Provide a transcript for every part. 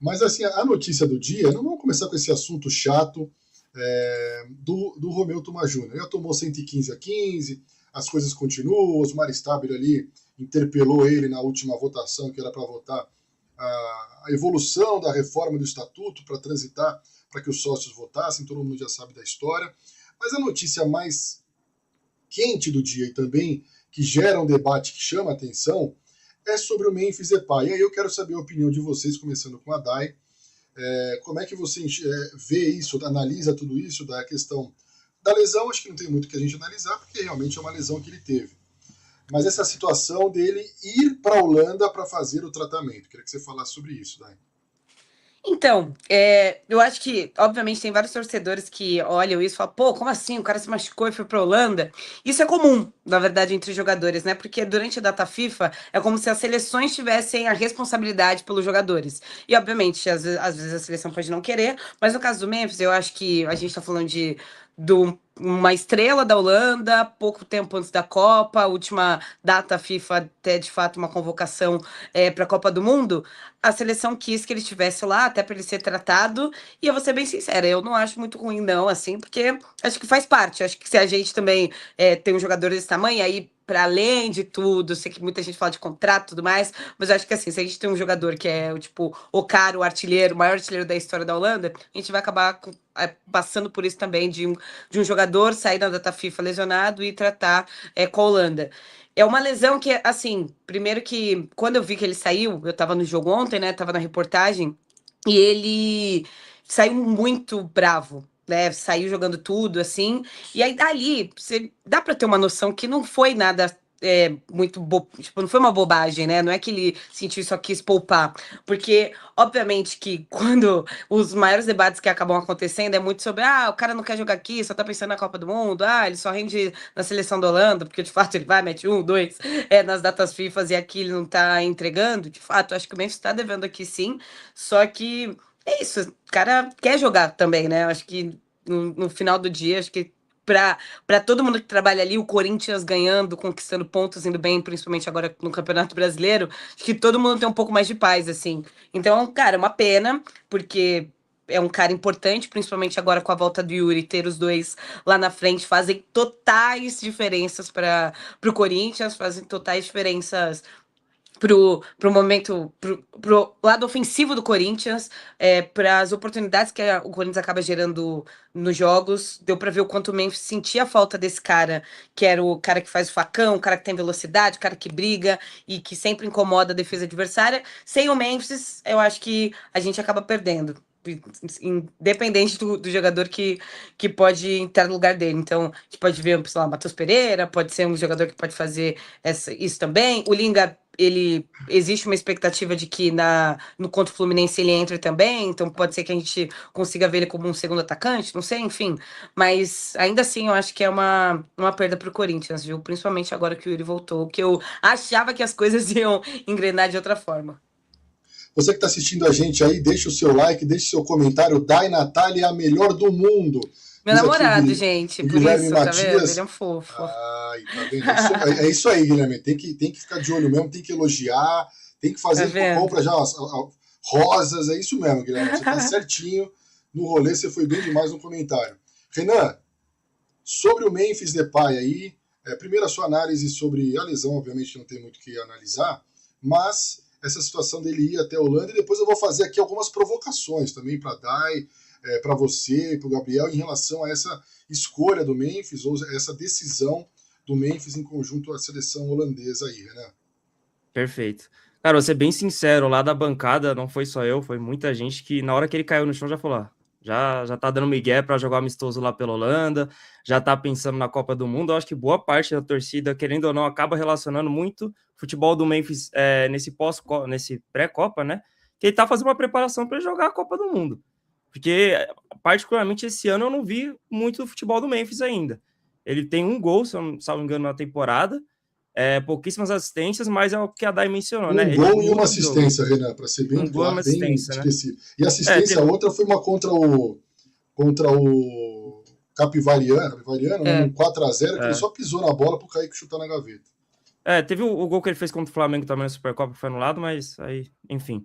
Mas assim, a notícia do dia, não vamos começar com esse assunto chato do Romeu Thuma Júnior. Já tomou 115-15, as coisas continuam, o Osmar Stabile ali interpelou ele na última votação, que era para votar a evolução da reforma do estatuto para transitar, para que os sócios votassem, todo mundo já sabe da história. Mas a notícia mais quente do dia e também que gera um debate que chama a atenção é sobre o Memphis Depay. E aí eu quero saber a opinião de vocês, começando com a Dai. Como é que você vê isso, analisa tudo isso, da questão da lesão? Acho que não tem muito que a gente analisar, porque realmente é uma lesão que ele teve. Mas essa situação dele ir para a Holanda para fazer o tratamento. Queria que você falasse sobre isso, Dai. Então, eu acho que, obviamente, tem vários torcedores que olham isso e falam, pô, como assim? O cara se machucou e foi pra Holanda? Isso é comum, na verdade, entre jogadores, né? Porque durante a data FIFA é como se as seleções tivessem a responsabilidade pelos jogadores. E, obviamente, às vezes a seleção pode não querer, mas no caso do Memphis, eu acho que a gente tá falando de uma estrela da Holanda, pouco tempo antes da Copa, a última data FIFA até de fato uma convocação para a Copa do Mundo. A seleção quis que ele estivesse lá, até para ele ser tratado. E eu vou ser bem sincera, eu não acho muito ruim, não, assim, porque acho que faz parte. Acho que se a gente também tem um jogador desse tamanho, aí, para além de tudo, sei que muita gente fala de contrato e tudo mais, mas eu acho que assim, se a gente tem um jogador que é tipo o cara, o artilheiro, o maior artilheiro da história da Holanda, a gente vai acabar passando por isso também de um jogador sair da data FIFA lesionado e tratar com a Holanda. É uma lesão que, assim, primeiro que quando eu vi que ele saiu, eu tava no jogo ontem, né? Tava na reportagem, e ele saiu muito bravo, né? Saiu jogando tudo, assim. E aí, dali, você dá pra ter uma noção que não foi nada. Muito tipo, não foi uma bobagem, né? Não é que ele sentiu só quis poupar, porque obviamente que quando os maiores debates que acabam acontecendo é muito sobre o cara não quer jogar aqui, só tá pensando na Copa do Mundo, ele só rende na seleção da Holanda, porque de fato ele vai, mete 1, 2 nas datas FIFA e aqui ele não tá entregando. De fato, acho que o Memphis tá devendo aqui sim, só que é isso, o cara quer jogar também, né? Acho que no final do dia, acho que para todo mundo que trabalha ali, o Corinthians ganhando, conquistando pontos, indo bem, principalmente agora no Campeonato Brasileiro, acho que todo mundo tem um pouco mais de paz, assim. Então, cara, é uma pena, porque é um cara importante, principalmente agora com a volta do Yuri, ter os dois lá na frente fazem totais diferenças para o Corinthians, fazem totais diferenças pro momento, pro lado ofensivo do Corinthians, para as oportunidades que o Corinthians acaba gerando nos jogos. Deu para ver o quanto o Memphis sentia a falta desse cara, que era o cara que faz o facão, o cara que tem velocidade, o cara que briga e que sempre incomoda a defesa adversária. Sem o Memphis, eu acho que a gente acaba perdendo. Independente do jogador que pode entrar no lugar dele. Então, a gente pode ver, sei lá, Matheus Pereira, pode ser um jogador que pode fazer isso também. O Linga, existe uma expectativa de que no contra o Fluminense ele entre também, então pode ser que a gente consiga ver ele como um segundo atacante, não sei, enfim. Mas ainda assim, eu acho que é uma perda para o Corinthians, viu? Principalmente agora que o Yuri voltou, que eu achava que as coisas iam engrenar de outra forma. Você que está assistindo a gente aí, deixa o seu like, deixa o seu comentário. Dai Natália é a melhor do mundo. Meu Diz aqui namorado, gente, o por Guilherme isso, tá vendo? Ele é Matias. um fofo. Ai, tá vendo? É isso aí, Guilherme. Tem que ficar de olho mesmo, tem que elogiar, tem que Tá fazer vendo? compra já rosas. É isso mesmo, Guilherme. Você tá certinho no rolê, você foi bem demais no comentário. Renan, sobre o Memphis Depay aí, primeiro a sua análise sobre a lesão, obviamente não tem muito o que analisar, mas essa situação dele ir até a Holanda, e depois eu vou fazer aqui algumas provocações também para Dai, para você, para o Gabriel, em relação a essa escolha do Memphis, ou essa decisão do Memphis em conjunto à seleção holandesa aí, Renan. Perfeito. Cara, vou ser bem sincero, lá da bancada, não foi só eu, foi muita gente que na hora que ele caiu no chão já falou, já tá dando migué para jogar amistoso lá pela Holanda, já tá pensando na Copa do Mundo. Eu acho que boa parte da torcida, querendo ou não, acaba relacionando muito o futebol do Memphis nesse pré-Copa, né? Que ele tá fazendo uma preparação para jogar a Copa do Mundo. Porque, particularmente, esse ano eu não vi muito o futebol do Memphis ainda. Ele tem um gol, se eu não me engano, na temporada, pouquíssimas assistências, mas é o que a Dai mencionou, né? Um Ele gol e uma muda o jogo. assistência, Renan, para ser bem Um gol e claro, uma bem assistência, né? específico. E a assistência, a outra foi uma contra o Capivariano, né, num 4x0, que ele só pisou na bola pro Kaique chutar na gaveta. Teve o gol que ele fez contra o Flamengo também na Supercopa, que foi anulado, mas aí, enfim.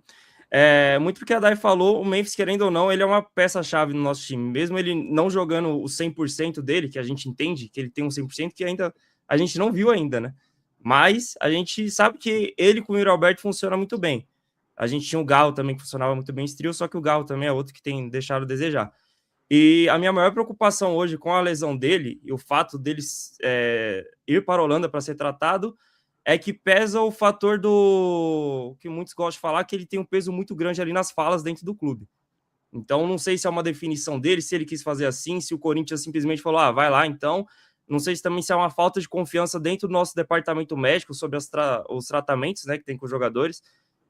Muito porque a Dai falou, o Memphis, querendo ou não, ele é uma peça-chave no nosso time. Mesmo ele não jogando o 100% dele, que a gente entende que ele tem um 100% que ainda a gente não viu ainda, né? Mas a gente sabe que ele com o Yuri Alberto funciona muito bem. A gente tinha o Galo também que funcionava muito bem esse trio, só que o Galo também é outro que tem deixado a desejar. E a minha maior preocupação hoje com a lesão dele e o fato dele ir para a Holanda para ser tratado é que pesa o fator do que muitos gostam de falar, que ele tem um peso muito grande ali nas falas dentro do clube. Então, não sei se é uma definição dele, se ele quis fazer assim, se o Corinthians simplesmente falou, vai lá, então. Não sei se também se é uma falta de confiança dentro do nosso departamento médico sobre os tratamentos, né, que tem com os jogadores.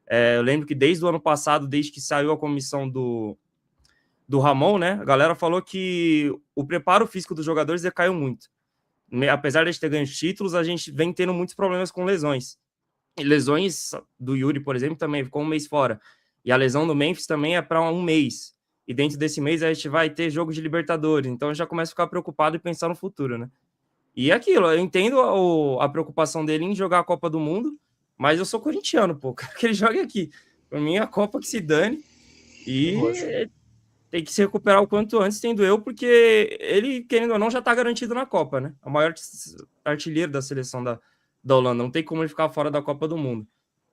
Eu lembro que desde o ano passado, desde que saiu a comissão do Ramon, né, a galera falou que o preparo físico dos jogadores decaiu muito. Apesar de a gente ter ganho títulos, a gente vem tendo muitos problemas com lesões. E lesões do Yuri, por exemplo, também ficou um mês fora. E a lesão do Memphis também é para um mês. E dentro desse mês a gente vai ter jogo de Libertadores. Então já começa a ficar preocupado e pensar no futuro, né? E é aquilo, eu entendo a preocupação dele em jogar a Copa do Mundo, mas eu sou corintiano, pô. Quero que ele jogue aqui. Por mim, a Copa que se dane. E tem que se recuperar o quanto antes, tendo eu, porque ele, querendo ou não, já tá garantido na Copa, né? A maior artilheiro da seleção da Holanda. Não tem como ele ficar fora da Copa do Mundo.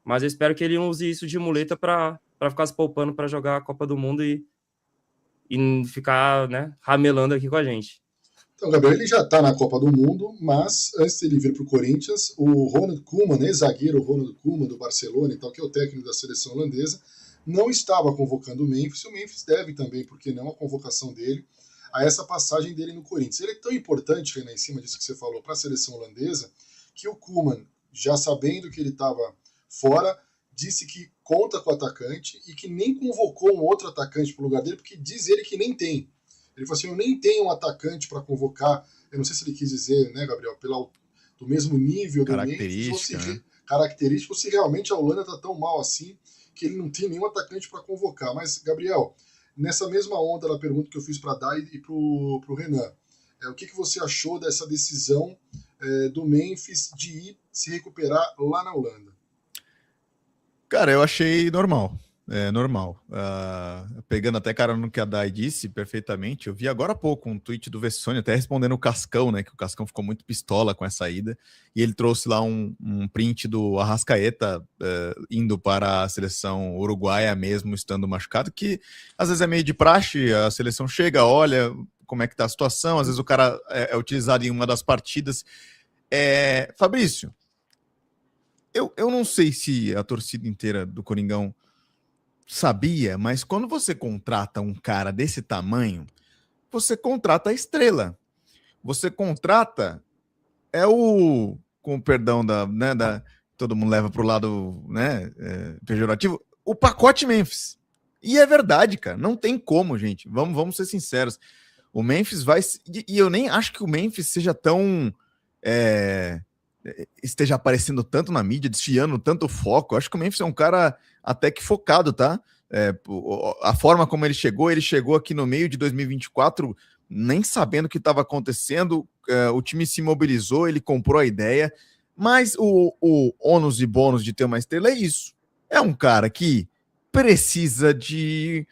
Mas eu espero que ele não use isso de muleta para ficar se poupando para jogar a Copa do Mundo e ficar, né, ramelando aqui com a gente. Então, Gabriel, ele já está na Copa do Mundo, mas antes dele vir para o Corinthians, o Ronald Koeman, ex-zagueiro Ronald Koeman do Barcelona, e tal, que é o técnico da seleção holandesa, não estava convocando o Memphis. O Memphis deve também, porque não, a convocação dele a essa passagem dele no Corinthians. Ele é tão importante, Renan, em cima disso que você falou, para a seleção holandesa, que o Koeman, já sabendo que ele estava fora, disse que conta com o atacante e que nem convocou um outro atacante para o lugar dele, porque diz ele que nem tem. Ele falou assim, eu nem tenho um atacante para convocar. Eu não sei se ele quis dizer, né, Gabriel, do mesmo nível do Memphis, característica, ou se realmente a Holanda está tão mal assim que ele não tem nenhum atacante para convocar. Mas, Gabriel, nessa mesma onda da pergunta que eu fiz para a Dai e para o Renan, o que você achou dessa decisão do Memphis de ir se recuperar lá na Holanda? Cara, eu achei normal. Normal. Pegando até cara no que a Dai disse perfeitamente, eu vi agora há pouco um tweet do Vessone até respondendo o Cascão, né? Que o Cascão ficou muito pistola com essa ida. E ele trouxe lá um print do Arrascaeta indo para a seleção uruguaia mesmo, estando machucado, que às vezes é meio de praxe, a seleção chega, olha como é que tá a situação, às vezes o cara é utilizado em uma das partidas. Fabrício, eu não sei se a torcida inteira do Coringão sabia, mas quando você contrata um cara desse tamanho, você contrata a estrela. Você contrata com perdão todo mundo leva pro lado, né, pejorativo, o pacote Memphis. E é verdade, cara, não tem como, gente. Vamos ser sinceros. O Memphis vai... E eu nem acho que o Memphis seja tão... esteja aparecendo tanto na mídia, desfiando tanto foco. Eu acho que o Memphis é um cara até que focado, tá? A forma como ele chegou aqui no meio de 2024, nem sabendo o que estava acontecendo, o time se mobilizou, ele comprou a ideia, mas o ônus e bônus de ter uma estrela é isso. É um cara que precisa de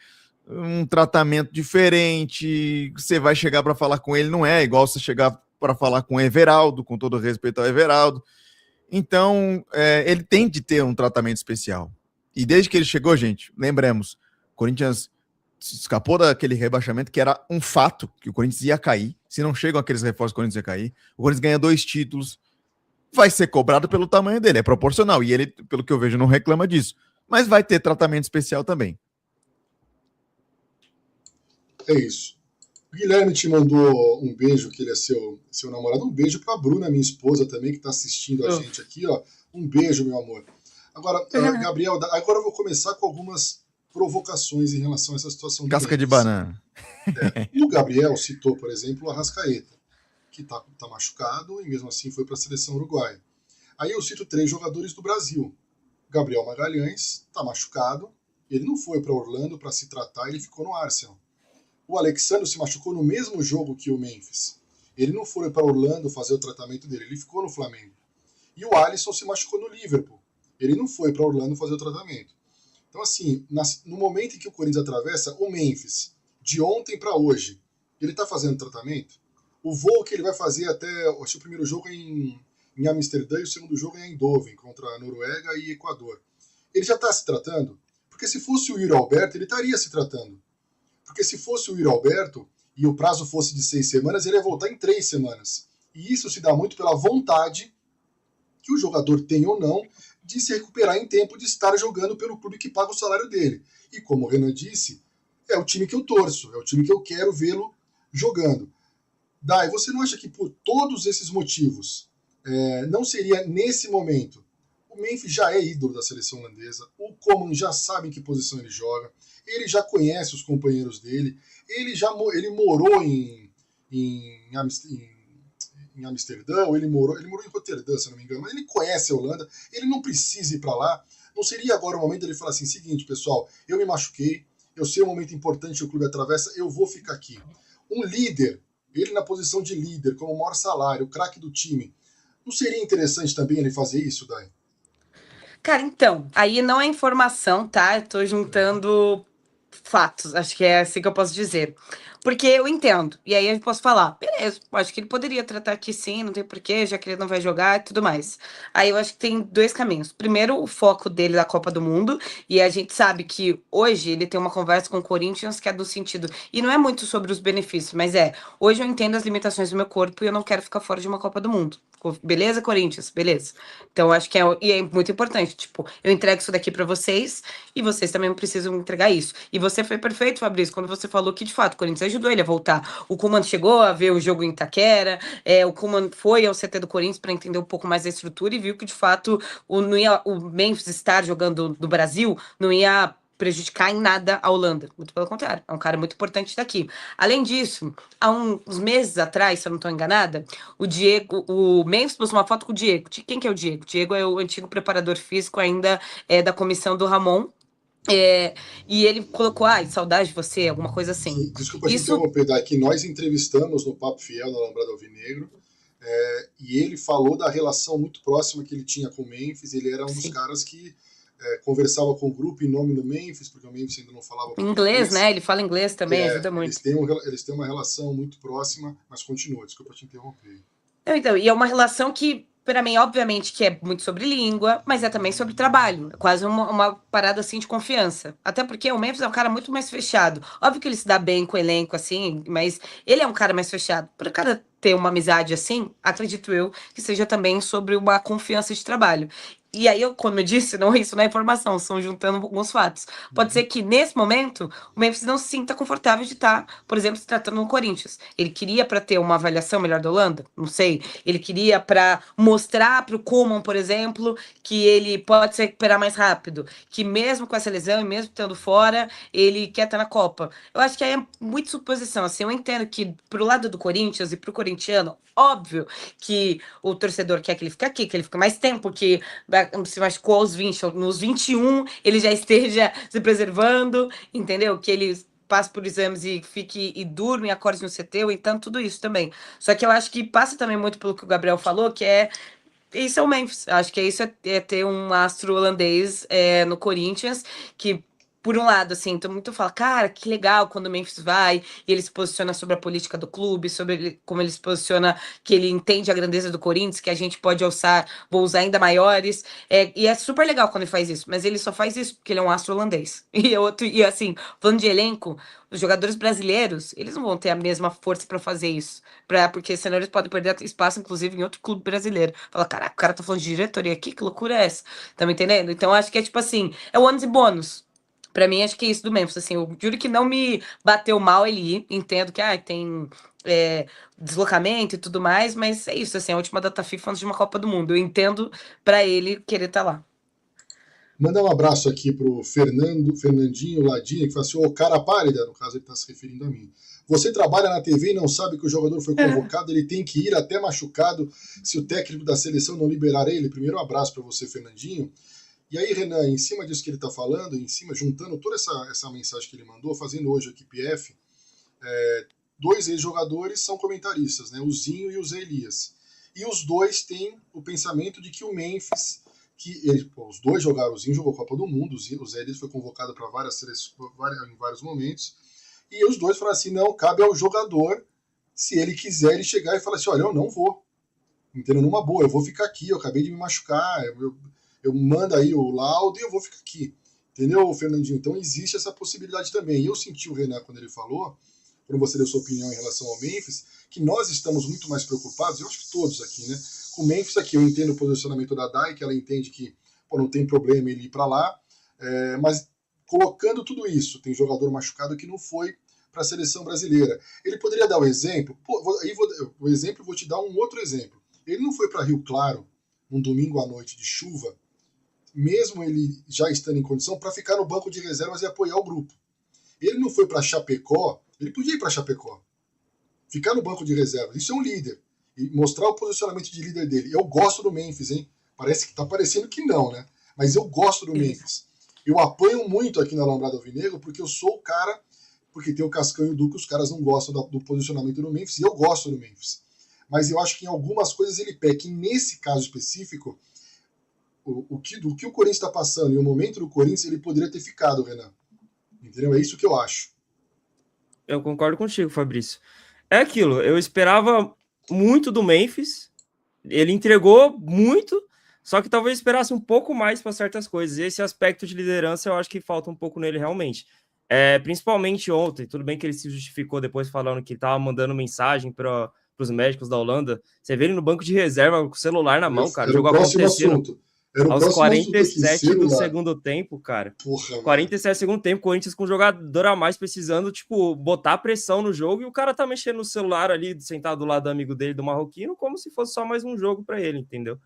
um tratamento diferente, você vai chegar para falar com ele, não é igual você chegar para falar com o Everaldo, com todo respeito ao Everaldo. Então, ele tem de ter um tratamento especial. E desde que ele chegou, gente, lembremos, o Corinthians escapou daquele rebaixamento que era um fato, que o Corinthians ia cair. Se não chegam aqueles reforços, o Corinthians ia cair. O Corinthians ganha 2 títulos. Vai ser cobrado pelo tamanho dele, é proporcional. E ele, pelo que eu vejo, não reclama disso. Mas vai ter tratamento especial também. É isso. O Guilherme te mandou um beijo, que ele é seu namorado. Um beijo para a Bruna, minha esposa também, que está assistindo a gente aqui. Ó. Um beijo, meu amor. Agora, Gabriel, agora eu vou começar com algumas provocações em relação a essa situação. Casca de banana. O Gabriel citou, por exemplo, o Arrascaeta, que tá machucado e mesmo assim foi para a seleção uruguaia. Aí eu cito 3 jogadores do Brasil. Gabriel Magalhães está machucado, ele não foi para Orlando para se tratar, ele ficou no Arsenal. O Alexandre se machucou no mesmo jogo que o Memphis. Ele não foi para Orlando fazer o tratamento dele, ele ficou no Flamengo. E o Alisson se machucou no Liverpool. Ele não foi para Orlando fazer o tratamento. Então, assim, no momento em que o Corinthians atravessa o Memphis, de ontem para hoje, ele está fazendo tratamento? O voo que ele vai fazer até, acho que o primeiro jogo é em Amsterdã e o segundo jogo é em Eindhoven, contra a Noruega e Equador. Ele já está se tratando? Porque se fosse o Yuri Alberto, ele estaria se tratando. Porque se fosse o Yuri Alberto e o prazo fosse de 6 semanas, ele ia voltar em 3 semanas. E isso se dá muito pela vontade que o jogador tem ou não de se recuperar em tempo de estar jogando pelo clube que paga o salário dele. E como o Renan disse, é o time que eu torço, é o time que eu quero vê-lo jogando. Dai, você não acha que por todos esses motivos não seria nesse momento? O Memphis já é ídolo da seleção holandesa, o Coman já sabe em que posição ele joga, ele já conhece os companheiros dele, ele morou em Amsterdã, ou ele morou em Roterdã, se não me engano, mas ele conhece a Holanda, ele não precisa ir para lá. Não seria agora o momento dele falar assim, seguinte, pessoal, eu me machuquei, eu sei o momento importante que o clube atravessa, eu vou ficar aqui. Um líder, ele na posição de líder, com o maior salário, o craque do time, não seria interessante também ele fazer isso, Dai? Cara, então, aí não é informação, tá? Eu tô juntando fatos, acho que é assim que eu posso dizer. Porque eu entendo. E aí eu posso falar, beleza, acho que ele poderia tratar aqui sim, não tem porquê, já que ele não vai jogar e tudo mais. Aí eu acho que tem dois caminhos. Primeiro, o foco dele da Copa do Mundo. E a gente sabe que hoje ele tem uma conversa com o Corinthians que é do sentido. E não é muito sobre os benefícios, mas hoje eu entendo as limitações do meu corpo e eu não quero ficar fora de uma Copa do Mundo. Beleza, Corinthians? Beleza. Então, acho que e é muito importante. Tipo, eu entrego isso daqui pra vocês e vocês também precisam entregar isso. E você foi perfeito, Fabrício, quando você falou que, de fato, o Corinthians ajudou ele a voltar. O Koeman chegou a ver o jogo em Itaquera, o Koeman foi ao CT do Corinthians para entender um pouco mais da estrutura e viu que, de fato, o Memphis estar jogando no Brasil não ia prejudicar em nada a Holanda. Muito pelo contrário, é um cara muito importante daqui. Além disso, há uns meses atrás, se eu não estou enganada, o Memphis postou uma foto com o Diego. Quem que é o Diego? O Diego é o antigo preparador físico ainda da comissão do Ramon. E ele colocou, saudade de você, alguma coisa assim. Desculpa te interromper, Dai, que nós entrevistamos no Papo Fiel, na Alambrado Alvinegro, e ele falou da relação muito próxima que ele tinha com o Memphis. Ele era um dos caras que conversava com o grupo em nome do Memphis, porque o Memphis ainda não falava inglês, né? Ele fala inglês também, ajuda muito. Eles têm uma relação muito próxima, mas continua, desculpa te interromper. Então, e é uma relação que, para mim, obviamente, que é muito sobre língua, mas é também sobre trabalho. É quase uma parada, assim, de confiança. Até porque o Memphis é um cara muito mais fechado. Óbvio que ele se dá bem com o elenco, assim, mas ele é um cara mais fechado. Para o cara ter uma amizade assim, acredito eu, que seja também sobre uma confiança de trabalho. E aí, como eu disse, isso não é informação, são juntando alguns fatos. Pode ser que, nesse momento, o Memphis não se sinta confortável de estar, por exemplo, se tratando no Corinthians. Ele queria para ter uma avaliação melhor da Holanda? Não sei. Ele queria para mostrar para o Koeman, por exemplo, que ele pode se recuperar mais rápido. Que mesmo com essa lesão e mesmo estando fora, ele quer estar na Copa. Eu acho que aí é muito suposição. Assim, eu entendo que, pro lado do Corinthians e pro corintiano, óbvio que o torcedor quer que ele fique aqui, que ele fique mais tempo, que se machucou aos 20, nos 21 ele já esteja se preservando, entendeu? Que ele passe por exames e fique e durma e acorde no CT, ou então tudo isso também. Só que eu acho que passa também muito pelo que o Gabriel falou, que isso é o Memphis. Acho que isso é ter um astro holandês no Corinthians, que por um lado, assim, todo mundo fala, cara, que legal quando o Memphis vai e ele se posiciona sobre a política do clube, sobre como ele se posiciona, que ele entende a grandeza do Corinthians, que a gente pode alçar voos ainda maiores. E é super legal quando ele faz isso, mas ele só faz isso porque ele é um astro holandês. E assim, falando de elenco, os jogadores brasileiros, eles não vão ter a mesma força para fazer isso. Porque senão eles podem perder espaço, inclusive, em outro clube brasileiro. Fala, caraca, o cara tá falando de diretoria aqui, que loucura é essa? Tá me entendendo? Então, acho que é tipo assim, é o ônus e bônus. Pra mim, acho que é isso do Memphis, assim, eu juro que não me bateu mal ele ir, entendo que tem deslocamento e tudo mais, mas é isso, assim, a última data FIFA antes de uma Copa do Mundo, eu entendo pra ele querer estar lá. Mandar um abraço aqui pro Fernandinho Ladinha, que fala assim, ô cara pálida, no caso ele tá se referindo a mim. Você trabalha na TV e não sabe que o jogador foi convocado, ele tem que ir até machucado se o técnico da seleção não liberar ele. Primeiro, um abraço para você, Fernandinho. E aí, Renan, em cima disso que ele está falando, juntando toda essa mensagem que ele mandou, fazendo hoje aqui PF, dois ex-jogadores são comentaristas, né? O Zinho e o Zé Elias. E os dois têm o pensamento de que o Memphis, que os dois jogaram, o Zinho jogou Copa do Mundo, o Zé Elias foi convocado para várias seleções em vários momentos, e os dois falaram assim, não, cabe ao jogador, se ele quiser, ele chegar e falar assim, olha, eu não vou, entendeu? Numa boa, eu vou ficar aqui, eu acabei de me machucar, eu mando aí o laudo e eu vou ficar aqui, entendeu, Fernandinho? Então existe essa possibilidade também, e eu senti o Renan quando ele falou, quando você deu sua opinião em relação ao Memphis, que nós estamos muito mais preocupados, eu acho que todos aqui, né? Com o Memphis aqui, eu entendo o posicionamento da Dai, que ela entende que não tem problema ele ir para lá, mas colocando tudo isso, tem jogador machucado que não foi para a seleção brasileira. Ele poderia dar o exemplo, vou te dar um outro exemplo. Ele não foi para Rio Claro, um domingo à noite de chuva, mesmo ele já estando em condição, para ficar no banco de reservas e apoiar o grupo. Ele não foi para Chapecó, ele podia ir para Chapecó, ficar no banco de reservas, isso é um líder, e mostrar o posicionamento de líder dele. Eu gosto do Memphis, hein? Parece que tá parecendo que não, né? Mas eu gosto do Memphis. Eu apanho muito aqui na Alambrado Alvinegro porque eu sou o cara, porque tem o Cascão e o Duque, os caras não gostam do posicionamento do Memphis, e eu gosto do Memphis. Mas eu acho que em algumas coisas ele peca, e nesse caso específico, do que o Corinthians está passando e o momento do Corinthians, ele poderia ter ficado, Renan. Entendeu? É isso que eu acho. Eu concordo contigo, Fabrício. É aquilo, eu esperava muito do Memphis, ele entregou muito, só que talvez esperasse um pouco mais para certas coisas. E esse aspecto de liderança eu acho que falta um pouco nele realmente. Principalmente ontem, tudo bem que ele se justificou depois falando que estava mandando mensagem para os médicos da Holanda. Você vê ele no banco de reserva com o celular na mão, cara. O jogo acontecendo aos 47 do segundo tempo, cara. Porra, 47 do segundo tempo, Corinthians com um jogador a mais precisando, tipo, botar pressão no jogo, e o cara tá mexendo no celular ali, sentado do lado do amigo dele, do marroquino, como se fosse só mais um jogo para ele, entendeu?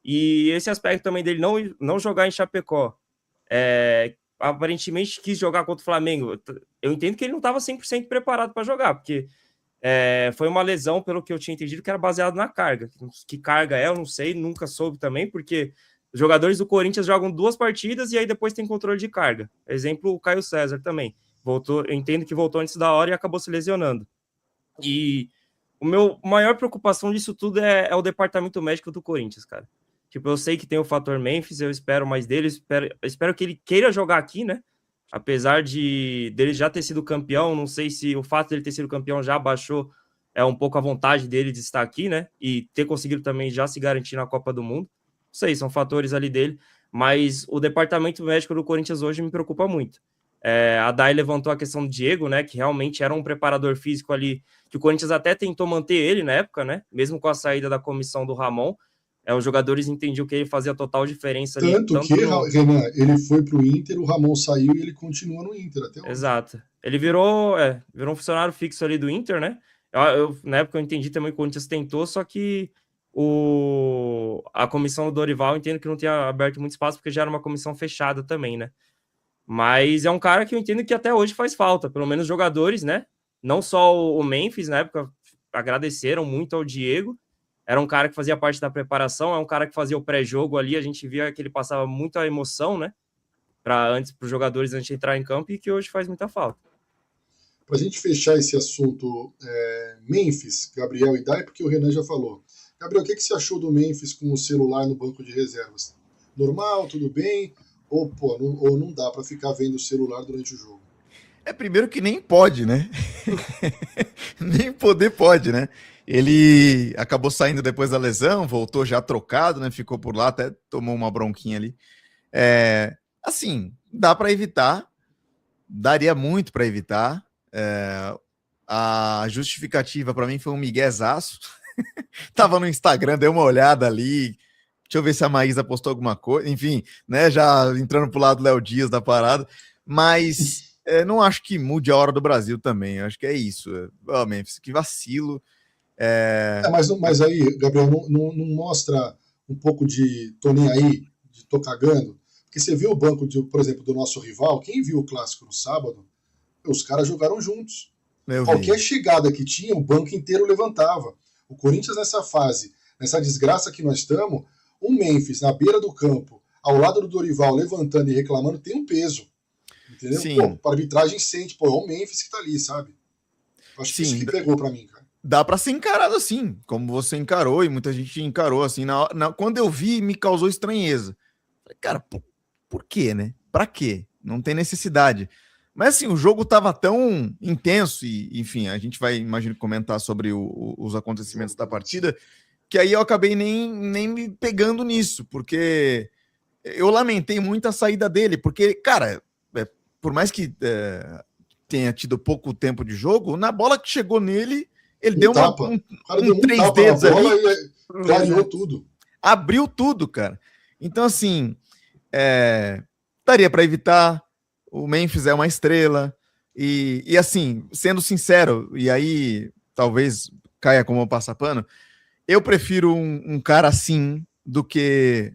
E esse aspecto também dele não jogar em Chapecó, aparentemente quis jogar contra o Flamengo. Eu entendo que ele não estava 100% preparado para jogar, porque foi uma lesão, pelo que eu tinha entendido, que era baseado na carga. Que carga eu não sei, nunca soube também, porque os jogadores do Corinthians jogam 2 partidas e aí depois tem controle de carga. Exemplo, o Caio César também. Eu entendo que voltou antes da hora e acabou se lesionando. E o meu maior preocupação disso tudo é o departamento médico do Corinthians, cara. Tipo, eu sei que tem o fator Memphis, eu espero mais dele, espero que ele queira jogar aqui, né? Apesar dele já ter sido campeão, não sei se o fato dele ter sido campeão já baixou um pouco a vontade dele de estar aqui, né? E ter conseguido também já se garantir na Copa do Mundo. Não sei, são fatores ali dele, mas o departamento médico do Corinthians hoje me preocupa muito. A Dai levantou a questão do Diego, né? Que realmente era um preparador físico ali, que o Corinthians até tentou manter ele na época, né? Mesmo com a saída da comissão do Ramon. Os jogadores entendiam que ele fazia total diferença ali. Tanto que, Renan, ele foi pro Inter, o Ramon saiu e ele continua no Inter até hoje. Exato. Ele virou um funcionário fixo ali do Inter, né? Na época eu entendi também que o Corinthians tentou, só que a comissão do Dorival, eu entendo que não tinha aberto muito espaço, porque já era uma comissão fechada também, né? Mas é um cara que eu entendo que até hoje faz falta, pelo menos jogadores, né? Não só o Memphis, na época, agradeceram muito ao Diego. Era um cara que fazia parte da preparação, é um cara que fazia o pré-jogo ali, a gente via que ele passava muita emoção, né? Para os jogadores antes de entrar em campo, e que hoje faz muita falta. Para a gente fechar esse assunto, Memphis, Gabriel e Dai, porque o Renan já falou. Gabriel, o que você achou do Memphis com o celular no banco de reservas? Normal, tudo bem? Ou não dá para ficar vendo o celular durante o jogo? Primeiro que nem pode, né? Nem poder pode, né? Ele acabou saindo depois da lesão, voltou já trocado, né? Ficou por lá, até tomou uma bronquinha ali. Assim, dá para evitar, daria muito para evitar. A justificativa para mim foi um miguezaço. Tava no Instagram, dei uma olhada ali. Deixa eu ver se a Maísa postou alguma coisa. Enfim, né? Já entrando pro lado do Léo Dias da parada. Mas não acho que mude a hora do Brasil também. Eu acho que é isso. Memphis, que vacilo. Mas aí, Gabriel, não mostra um pouco de tô nem aí, de tô cagando? Porque você viu o banco, por exemplo, do nosso rival, quem viu o clássico no sábado, os caras jogaram juntos. Qualquer chegada que tinha, o banco inteiro levantava. O Corinthians nessa fase, nessa desgraça que nós estamos, o Memphis na beira do campo, ao lado do Dorival, levantando e reclamando, tem um peso. Entendeu? Sim. A arbitragem sente, é o Memphis que tá ali, sabe? Acho que isso que pegou pra mim, cara. Dá para ser encarado assim, como você encarou e muita gente encarou assim. Quando eu vi, me causou estranheza. Falei, cara, por quê, né? Pra quê? Não tem necessidade. Mas assim, o jogo tava tão intenso e, enfim, a gente vai, imagino, comentar sobre os acontecimentos da partida, que aí eu acabei nem me pegando nisso, porque eu lamentei muito a saída dele, porque, cara, por mais que tenha tido pouco tempo de jogo, na bola que chegou nele, ele deu tapa. um O cara deu um 3 tapa dedos na bola ali, e clareou tudo. abriu tudo, cara. Então, assim, daria para evitar. O Memphis é uma estrela. E assim, sendo sincero, e aí talvez caia como passapano, eu prefiro um cara assim do que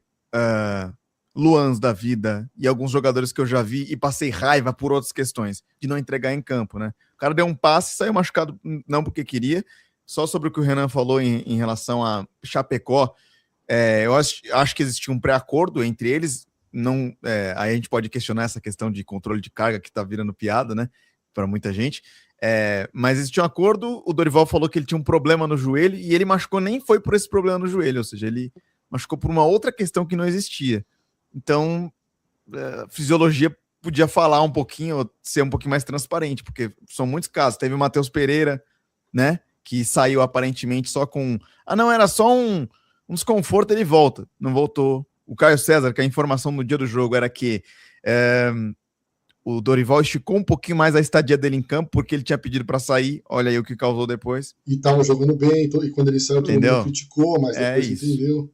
Luans da vida e alguns jogadores que eu já vi e passei raiva por outras questões, de não entregar em campo, né? O cara deu um passe, saiu machucado, não porque queria. Só sobre o que o Renan falou em relação a Chapecó, eu acho que existia um pré-acordo entre eles. Não, aí a gente pode questionar essa questão de controle de carga que tá virando piada, né? Para muita gente. Mas existia um acordo. O Dorival falou que ele tinha um problema no joelho e ele machucou, nem foi por esse problema no joelho, ou seja, ele machucou por uma outra questão que não existia. Então, a fisiologia podia falar um pouquinho, ser um pouquinho mais transparente, porque são muitos casos. Teve o Matheus Pereira, né? Que saiu aparentemente só com. Não, era só um desconforto, ele volta. Não voltou. O Caio César, que a informação no dia do jogo era que o Dorival esticou um pouquinho mais a estadia dele em campo, porque ele tinha pedido para sair. Olha aí o que causou depois. E estava jogando bem, e quando ele saiu, todo mundo criticou, mas depois entendeu.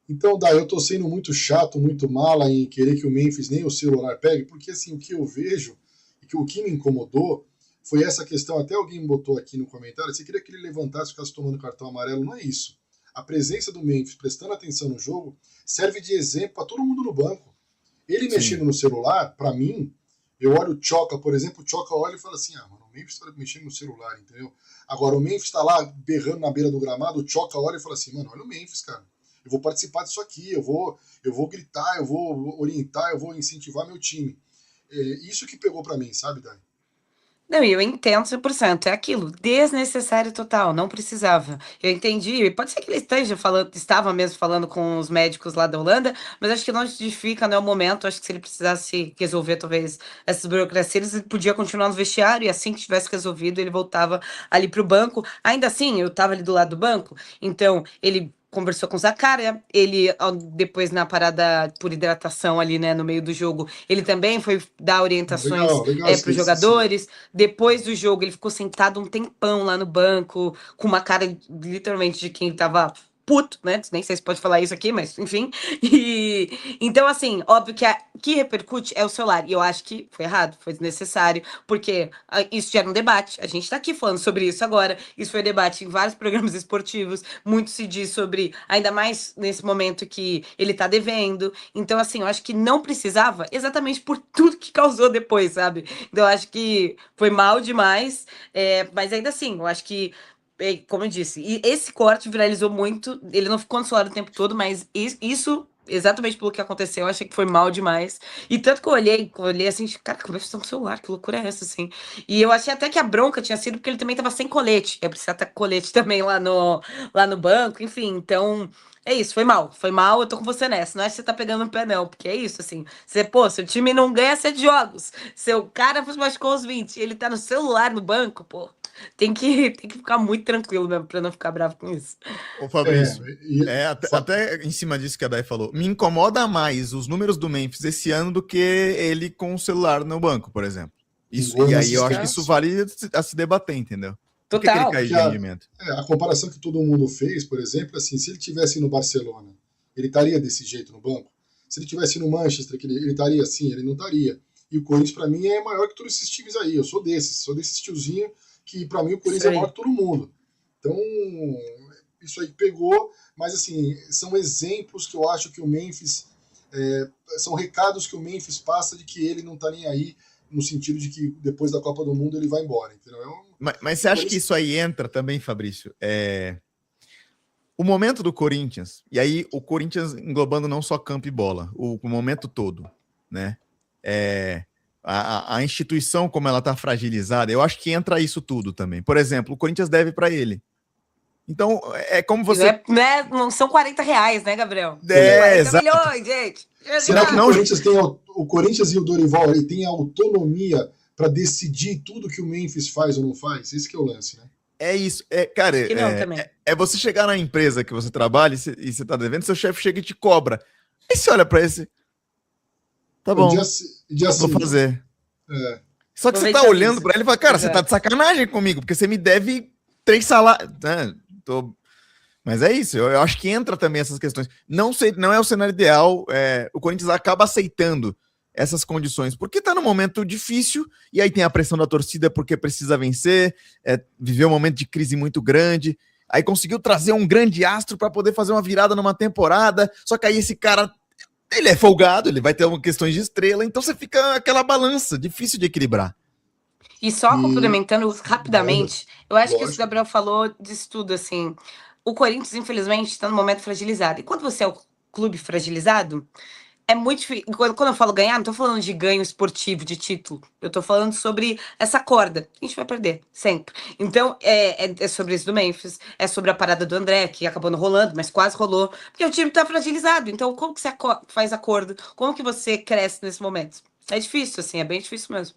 Então, eu tô sendo muito chato, muito mala em querer que o Memphis nem o celular pegue, porque assim, o que eu vejo, e que o que me incomodou, foi essa questão, até alguém botou aqui no comentário, você queria que ele levantasse e ficasse tomando cartão amarelo, não é isso. A presença do Memphis, prestando atenção no jogo, serve de exemplo para todo mundo no banco. Ele mexendo no celular, para mim, eu olho o Tchoka, por exemplo, o Tchoka olha e fala assim, mano, o Memphis tá mexendo no celular, entendeu? Agora, o Memphis tá lá berrando na beira do gramado, o Tchoka olha e fala assim, mano, olha o Memphis, cara. Eu vou participar disso aqui, eu vou gritar, eu vou orientar, eu vou incentivar meu time. Isso que pegou para mim, sabe, Dani? Não, e eu entendo 100%, é aquilo, desnecessário total, não precisava. Eu entendi, pode ser que ele estava mesmo falando com os médicos lá da Holanda, mas acho que não justifica, não é o momento, acho que se ele precisasse resolver talvez essas burocracias, ele podia continuar no vestiário e assim que tivesse resolvido, ele voltava ali pro banco. Ainda assim, eu estava ali do lado do banco, então ele conversou com o Zaccaria, ele depois na parada por hidratação ali, né, no meio do jogo, ele também foi dar orientações para os jogadores. Depois do jogo, ele ficou sentado um tempão lá no banco, com uma cara literalmente de quem tava puto, né? Nem sei se pode falar isso aqui, mas enfim. Então, assim, óbvio que que repercute é o celular. E eu acho que foi errado, foi desnecessário, porque isso gera um debate. A gente tá aqui falando sobre isso agora. Isso foi debate em vários programas esportivos. Muito se diz sobre, ainda mais nesse momento que ele tá devendo. Então, assim, eu acho que não precisava, exatamente por tudo que causou depois, sabe? Então, eu acho que foi mal demais. Mas ainda assim, eu acho que como eu disse, e esse corte viralizou muito, ele não ficou no celular o tempo todo, mas isso, exatamente pelo que aconteceu, eu achei que foi mal demais. E tanto que eu olhei assim, cara, como é que está no celular? Que loucura é essa, assim? E eu achei até que a bronca tinha sido porque ele também estava sem colete. Eu precisava estar com colete também lá no banco, enfim, então. É isso, foi mal, eu tô com você nessa. Não é que você tá pegando no pé, não, porque é isso, assim. Seu time não ganha 7 jogos. Seu cara machucou os 20, ele tá no celular no banco, pô. Tem que ficar muito tranquilo mesmo pra não ficar bravo com isso. Ô Fabrício, até em cima disso que a Dai falou, me incomoda mais os números do Memphis esse ano do que ele com o celular no banco, por exemplo. Isso, e aí eu acho que isso vale a se debater, entendeu? Por que ele caiu de rendimento? A comparação que todo mundo fez, por exemplo, assim, se ele tivesse no Barcelona, ele estaria desse jeito no banco? Se ele tivesse no Manchester, ele estaria assim? Ele não estaria. E o Corinthians, para mim, é maior que todos esses times aí. Eu sou desse tiozinho que, para mim, o Corinthians é maior que todo mundo. Então, isso aí pegou, mas, assim, são exemplos que eu acho que o Memphis... são recados que o Memphis passa de que ele não está nem aí, no sentido de que depois da Copa do Mundo ele vai embora, entendeu? Mas você acha que isso aí entra também, Fabrício? O momento do Corinthians, e aí o Corinthians englobando não só campo e bola, o momento todo, né? A instituição, como ela está fragilizada, eu acho que entra isso tudo também. Por exemplo, o Corinthians deve para ele. Então, é como E você... não são R$40, né, Gabriel? É, 40 exato. milhões, gente. Será que Não, o Corinthians e o Dorival ele tem autonomia para decidir tudo que o Memphis faz ou não faz? Esse que é o lance, né? É isso. Cara, Acho que não também. é você chegar na empresa que você trabalha e você tá devendo, seu chefe chega e te cobra. Aí você olha pra esse... Tá bom, Dia vou 5. fazer. É. Só que Vou você ver tá dia olhando 15. pra ele e fala, cara, você tá Exato. de sacanagem comigo, porque você me deve 3 salários. Mas é isso, eu acho que entra também essas questões. Não é o cenário ideal, o Corinthians acaba aceitando essas condições, porque tá num momento difícil, e aí tem a pressão da torcida porque precisa vencer, viveu um momento de crise muito grande, aí conseguiu trazer um grande astro para poder fazer uma virada numa temporada, só que aí esse cara, ele é folgado, ele vai ter questões de estrela, então você fica aquela balança, difícil de equilibrar. E só E- complementando rapidamente, eu acho que isso que Lógico. o Gabriel falou disso tudo, assim. O Corinthians, infelizmente, está num momento fragilizado. E quando você é o clube fragilizado, é muito difícil. Quando eu falo ganhar, não tô falando de ganho esportivo, de título. Eu tô falando sobre essa corda. A gente vai perder, sempre. Então, é sobre isso do Memphis. É sobre a parada do André, que acabou não rolando, mas quase rolou. Porque o time tá fragilizado. Então, como que você faz acordo? Como que você cresce nesse momento? É difícil, assim, é bem difícil mesmo.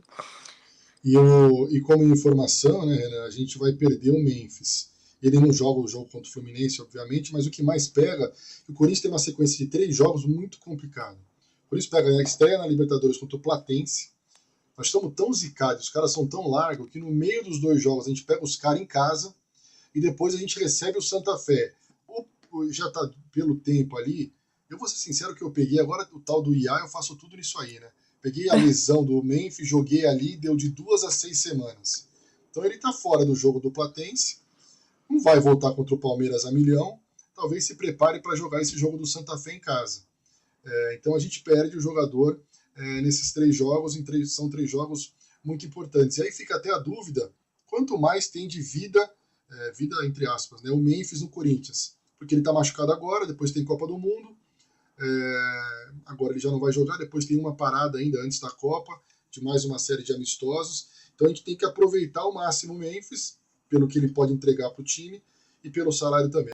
E como informação, né, Renan, a gente vai perder o Memphis. Ele não joga o jogo contra o Fluminense, obviamente, mas o que mais pega é que o Corinthians tem uma sequência de 3 jogos muito complicada. O Corinthians pega a estreia na Libertadores contra o Platense. Nós estamos tão zicados, os caras são tão largos, que no meio dos 2 jogos a gente pega os caras em casa e depois a gente recebe o Santa Fé. Já tá pelo tempo ali. Eu vou ser sincero que eu peguei agora o tal do IA, eu faço tudo nisso aí, né? Peguei a lesão do Memphis, joguei ali, deu de 2 a 6 semanas. Então ele tá fora do jogo do Platense, não vai voltar contra o Palmeiras a milhão, talvez se prepare para jogar esse jogo do Santa Fé em casa. Então a gente perde o jogador nesses 3 jogos, são 3 jogos muito importantes. E aí fica até a dúvida, quanto mais tem de vida entre aspas, né, o Memphis no Corinthians. Porque ele está machucado agora, depois tem Copa do Mundo, agora ele já não vai jogar, depois tem uma parada ainda antes da Copa, de mais uma série de amistosos. Então a gente tem que aproveitar ao máximo o Memphis, pelo que ele pode entregar para o time, e pelo salário também.